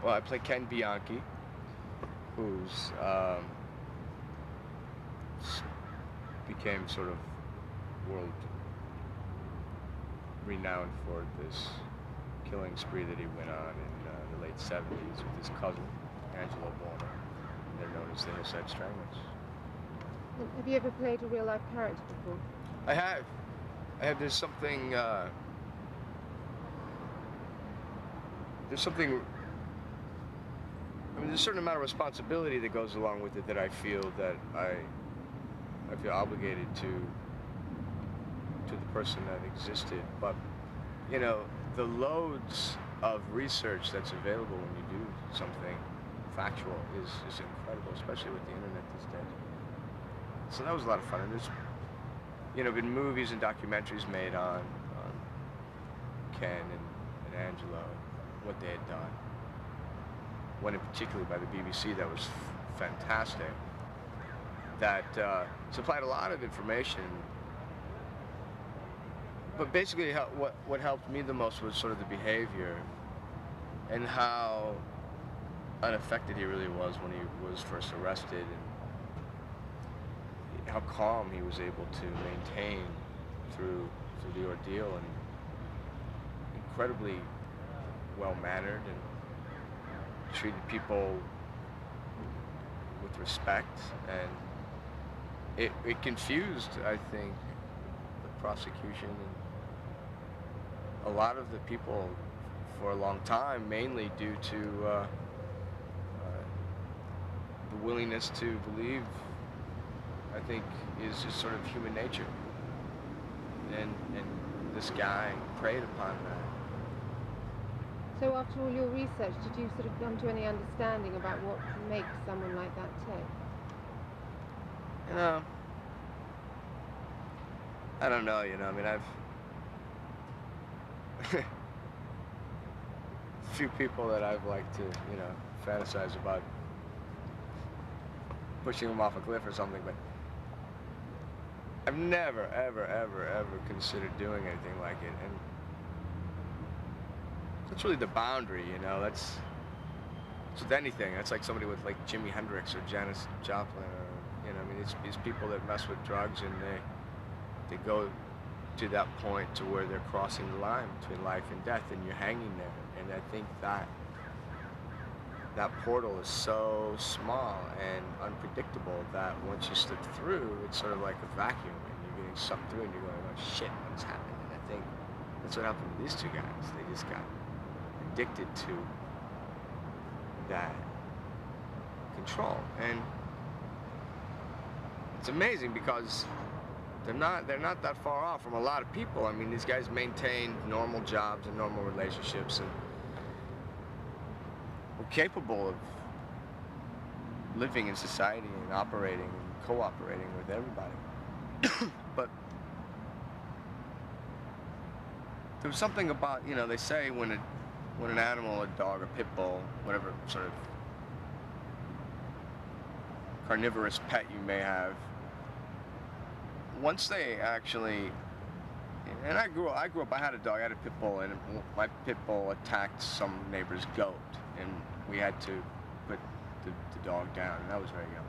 well, I play Ken Bianchi, who's became sort of world renowned for this killing spree that he went on in the late 70s with his cousin, Angelo Buono. They're known as the Hillside Stranglers. Have you ever played a real-life character before? I have. There's something, I mean, there's a certain amount of responsibility that goes along with it that I feel that I feel obligated to the person that existed. But, you know, the loads of research that's available when you do something factual is incredible, especially with the internet these days. So that was a lot of fun. And there's, you know, been movies and documentaries made on Ken and Angelo, what they had done. One in particular by the BBC that was fantastic, that supplied a lot of information. But basically what helped me the most was sort of the behavior and how unaffected he really was when he was first arrested, and how calm he was able to maintain through the ordeal, and incredibly well-mannered and treated people with respect. And it confused, I think, the prosecution and a lot of the people for a long time, mainly due to the willingness to believe, I think, is just sort of human nature. And this guy preyed upon that. So after all your research, did you sort of come to any understanding about what makes someone like that tick? You know, I don't know, you know, I mean, I've a few people that I've liked to, you know, fantasize about pushing them off a cliff or something, but I've never, ever considered doing anything like it. And that's really the boundary, you know. That's with anything. That's like somebody with like Jimi Hendrix or Janis Joplin, or, you know, I mean, it's these people that mess with drugs and they go to that point to where they're crossing the line between life and death, and you're hanging there. And I think that portal is so small and unpredictable that once you slip through, it's sort of like a vacuum, and you're getting sucked through, and you're going, oh shit, what's happening? And I think that's what happened to these two guys. They just got addicted to that control. And it's amazing because they're not that far off from a lot of people. I mean, these guys maintain normal jobs and normal relationships, and were capable of living in society and operating and cooperating with everybody. But there was something about, you know, they say when an animal, a dog, a pit bull, whatever sort of carnivorous pet you may have, once they actually, and I grew up, I had a dog, I had a pit bull, and my pit bull attacked some neighbor's goat, and we had to put the dog down, and I was very young.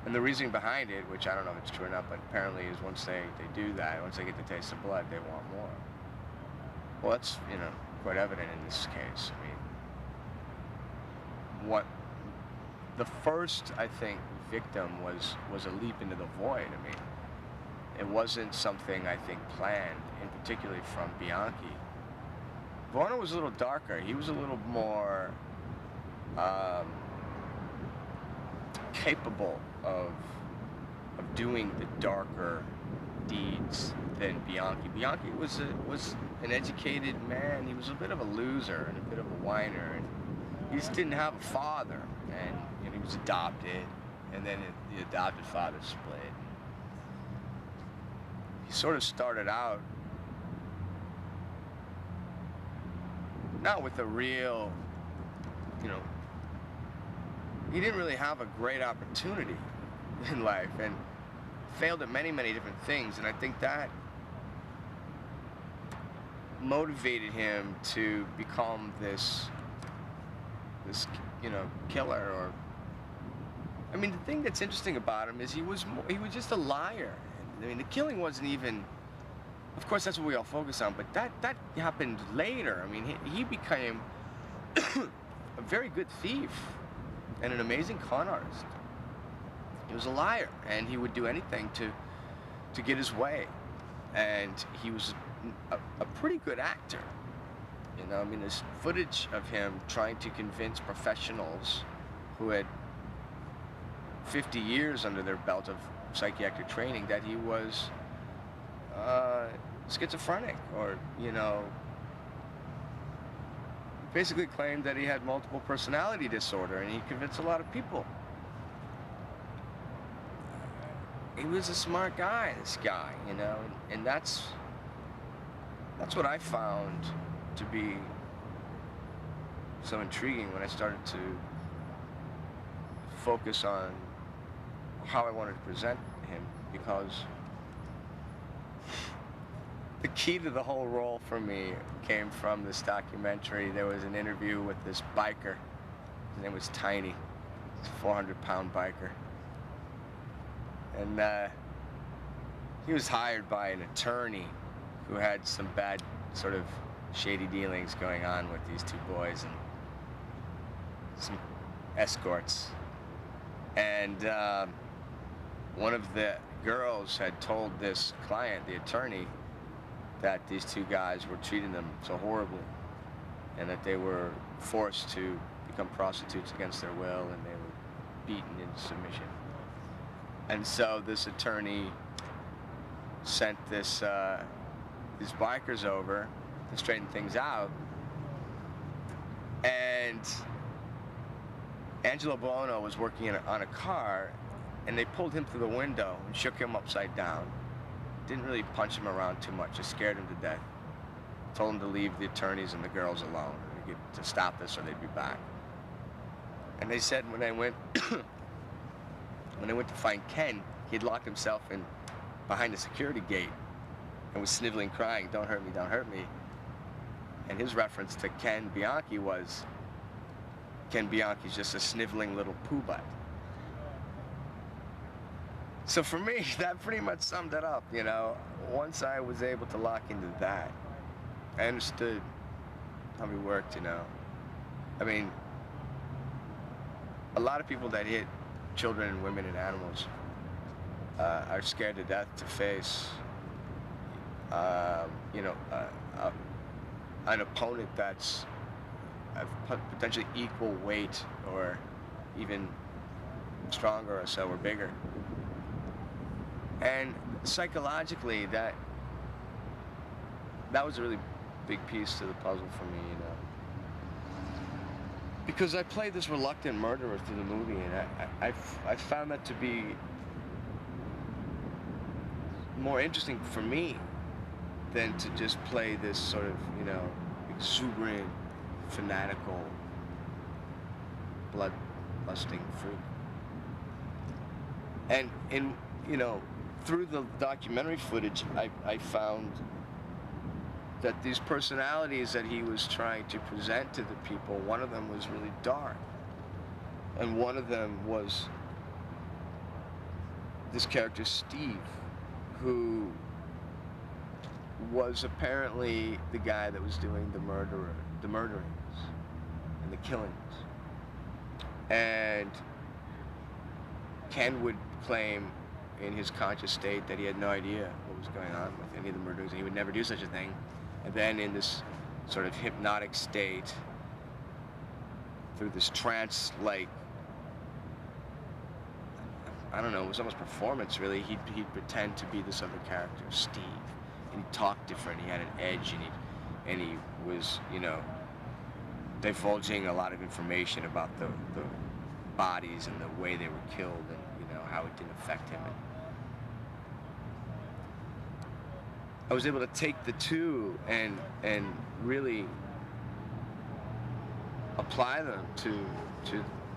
And the reasoning behind it, which I don't know if it's true or not, but apparently is once they do that, once they get the taste of blood, they want more. Well, that's, you know, quite evident in this case. I mean, the first, I think, victim was a leap into the void. I mean, it wasn't something, I think, planned, and particularly from Bianchi. Buono was a little darker. He was a little more capable of doing the darker deeds than Bianchi. Bianchi was an educated man. He was a bit of a loser and a bit of a whiner, and he just didn't have a father, and, you know, he was adopted, and then the adopted father split. He sort of started out not with a real, you know, he didn't really have a great opportunity in life, and failed at many different things, and I think that motivated him to become this this, killer. Or, I mean, the thing that's interesting about him is he was just a liar. I mean, the killing wasn't even. Of course, that's what we all focus on, but that happened later. I mean, he became a very good thief and an amazing con artist. He was a liar, and he would do anything to get his way. And he was a pretty good actor. I mean, there's footage of him trying to convince professionals who had 50 years under their belt of psychiatric training that he was schizophrenic, or, basically claimed that he had multiple personality disorder, and he convinced a lot of people. He was a smart guy, this guy, and that's what I found to be so intriguing when I started to focus on how I wanted to present him, because the key to the whole role for me came from this documentary. There was an interview with this biker. His name was Tiny. He's a 400-pound biker. And he was hired by an attorney who had some bad, sort of shady dealings going on with these two boys and some escorts. And one of the girls had told this client, the attorney, that these two guys were treating them so horribly, and that they were forced to become prostitutes against their will, and they were beaten into submission. And so this attorney sent these bikers over to straighten things out, and Angelo Buono was working on a car, and they pulled him through the window and shook him upside down. Didn't really punch him around too much, just scared him to death. Told him to leave the attorneys and the girls alone, to stop this or they'd be back. And they said when they went to find Ken, he'd locked himself in behind the security gate and was sniveling, crying, "Don't hurt me, don't hurt me." And his reference to Ken Bianchi was, Ken Bianchi's just a sniveling little poo butt. So for me, that pretty much summed it up, Once I was able to lock into that, I understood how he worked, I mean, a lot of people that hit children and women and animals are scared to death to face, an opponent that's potentially equal weight or even stronger or so, or bigger. And psychologically, that was a really big piece to the puzzle for me, because I played this reluctant murderer through the movie, and I found that to be more interesting for me than to just play this sort of, exuberant, fanatical, bloodlusting freak. And through the documentary footage, I found that these personalities that he was trying to present to the people, one of them was really dark. And one of them was this character, Steve, who was apparently the guy that was doing the murderings and the killings. And Ken would claim in his conscious state that he had no idea what was going on with any of the murderings, and he would never do such a thing. And then in this sort of hypnotic state, through this trance-like, I don't know, it was almost performance, really. He'd pretend to be this other character, Steve, and he'd talk different. He had an edge, and he was, divulging a lot of information about the bodies and the way they were killed, and how it didn't affect him. And I was able to take the two and really apply them to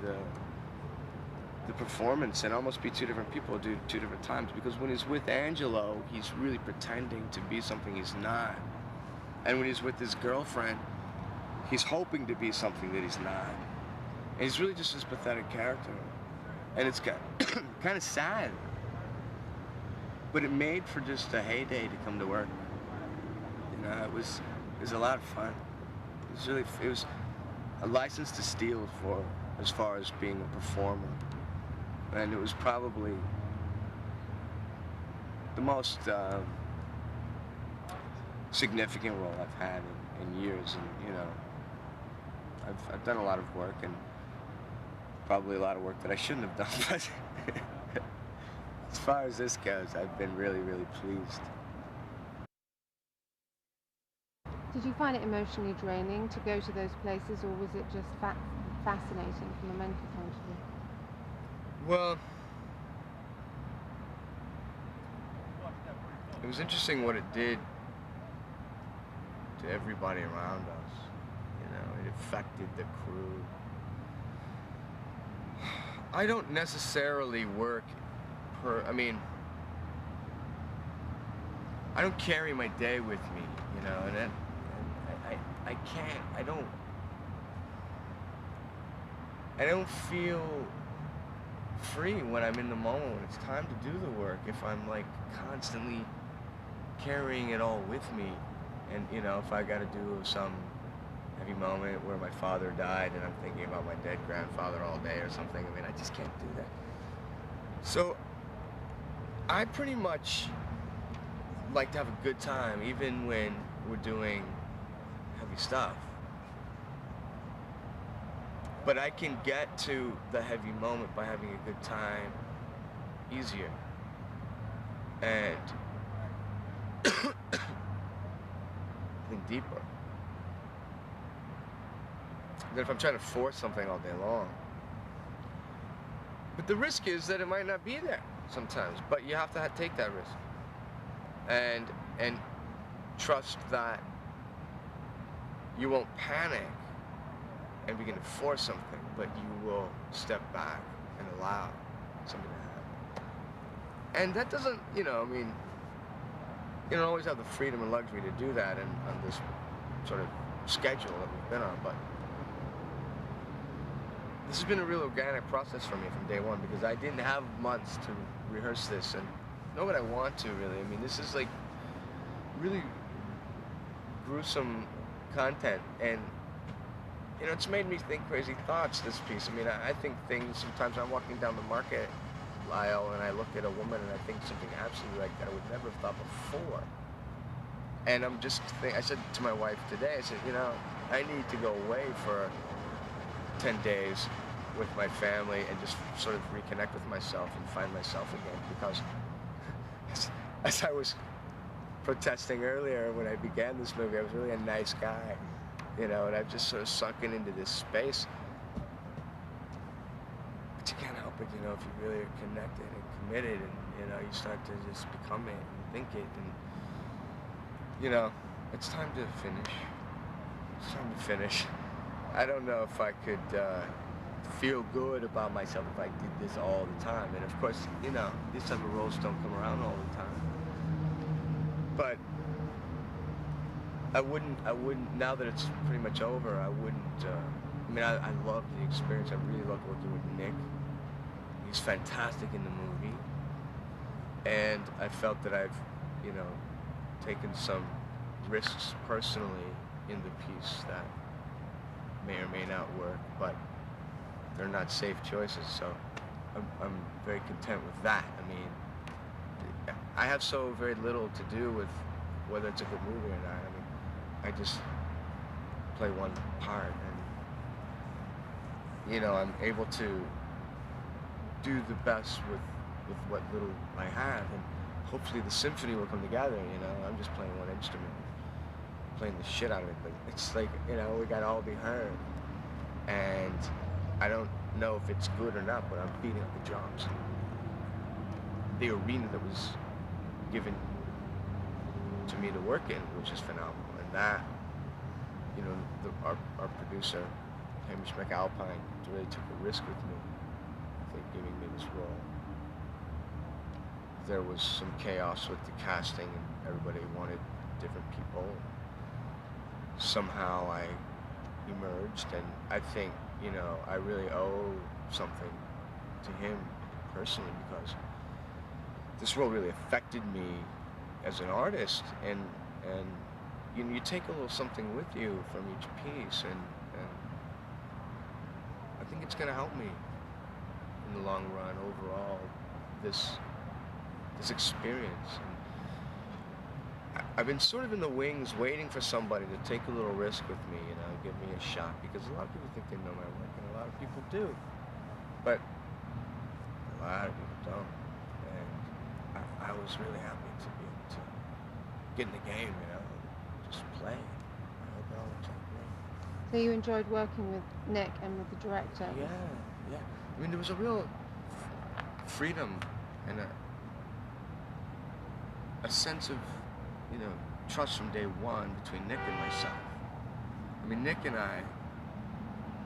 the performance, and almost be two different people, do two different times. Because when he's with Angelo, he's really pretending to be something he's not. And when he's with his girlfriend, he's hoping to be something that he's not. And he's really just this pathetic character. And it's kind of sad. But it made for just a heyday to come to work. You know, it was a lot of fun. It was a license to steal for as far as being a performer. And it was probably the most significant role I've had in years. And, you know, I've done a lot of work, and probably a lot of work that I shouldn't have done, but as far as this goes, I've been really, really pleased. Did you find it emotionally draining to go to those places, or was it just fascinating from a mental point of view? Well, it was interesting what it did to everybody around us. You know, it affected the crew. I don't necessarily work I don't carry my day with me, you know, and I don't feel free when I'm in the moment, when it's time to do the work, if I'm like constantly carrying it all with me. And, you know, if I gotta do some heavy moment where my father died and I'm thinking about my dead grandfather all day or something, I mean, I just can't do that. So I pretty much like to have a good time, even when we're doing heavy stuff. But I can get to the heavy moment by having a good time easier. And I think deeper than if I'm trying to force something all day long. But the risk is that it might not be there sometimes, but you have to take that risk. And trust that you won't panic and begin to force something, but you will step back and allow something to happen. And that doesn't, you know, I mean, you don't always have the freedom and luxury to do that on this sort of schedule that we've been on, but this has been a real organic process for me from day one, because I didn't have months to rehearse this and know what I want to, really. I mean, this is like really gruesome content, and you know, it's made me think crazy thoughts, this piece. I mean, I think things, sometimes I'm walking down the market aisle and I look at a woman and I think something absolutely like that I would never have thought before. And I'm just I said to my wife today, I said, you know, I need to go away for 10 days with my family and just sort of reconnect with myself and find myself again, because as I was protesting earlier when I began this movie, I was really a nice guy, you know, and I've just sort of sunken into this space. But you can't help it, you know, if you really are connected and committed, and, you know, you start to just become it and think it, and, you know, it's time to finish. It's time to finish. I don't know if I could feel good about myself if I did this all the time. And of course, you know, these type of roles don't come around all the time. But I wouldn't, now that it's pretty much over, I wouldn't, I mean, I love the experience. I really loved working with Nick. He's fantastic in the movie. And I felt that I've, you know, taken some risks personally in the piece that may or may not work, but they're not safe choices, so I'm very content with that. I mean, I have so very little to do with whether it's a good movie or not. I mean, I just play one part, and, you know, I'm able to do the best with what little I have, and hopefully the symphony will come together, you know. I'm just playing one instrument, playing the shit out of it, but it's like, you know, we gotta all be heard. And I don't know if it's good or not, but I'm beating up the drums. The arena that was given to me to work in, which is phenomenal. And that, you know, our producer, Hamish McAlpine, really took a risk with me, I think, giving me this role. There was some chaos with the casting, and everybody wanted different people. Somehow I emerged, approached, and I think, you know, I really owe something to him personally, because this role really affected me as an artist, and you know, you take a little something with you from each piece, and I think it's going to help me in the long run overall, this experience. And I've been sort of in the wings waiting for somebody to take a little risk with me, you know, give me a shot, because a lot of people think they know my work, and a lot of people do, but a lot of people don't. And I was really happy to be able to get in the game, you know, just play. I hope it all works out great. So you enjoyed working with Nick and with the director? Yeah, yeah. I mean, there was a real freedom and a sense of, you know, trust from day one between Nick and myself. I mean, Nick and I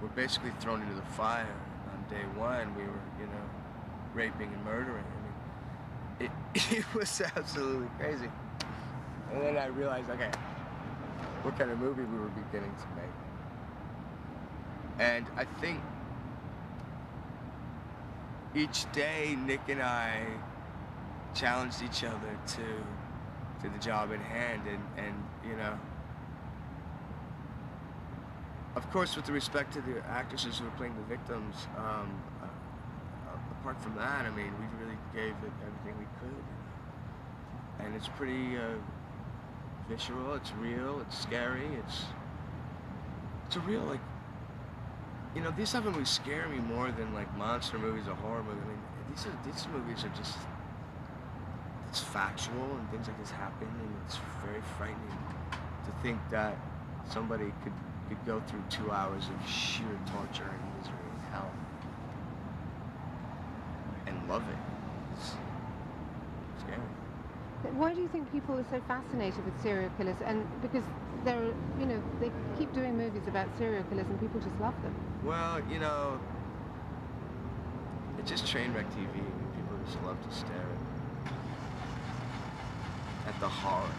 were basically thrown into the fire. On day one, we were, you know, raping and murdering. I mean, it was absolutely crazy. And then I realized, okay, what kind of movie we were beginning to make. And I think each day, Nick and I challenged each other to the job at hand, and you know, of course, with the respect to the actresses who were playing the victims, apart from that, I mean, we really gave it everything we could, and it's pretty visceral, it's real, it's scary, it's a real, like, you know, these type of movies scare me more than like monster movies or horror movies. I mean, these movies are just, it's factual, and things like this happen, and it's very frightening to think that somebody could go through 2 hours of sheer torture and misery and hell and love it. It's scary. But why do you think people are so fascinated with serial killers? And because they're, you know, they keep doing movies about serial killers and people just love them. Well, you know, it's just train wreck TV. I mean, people just love to stare at the horror.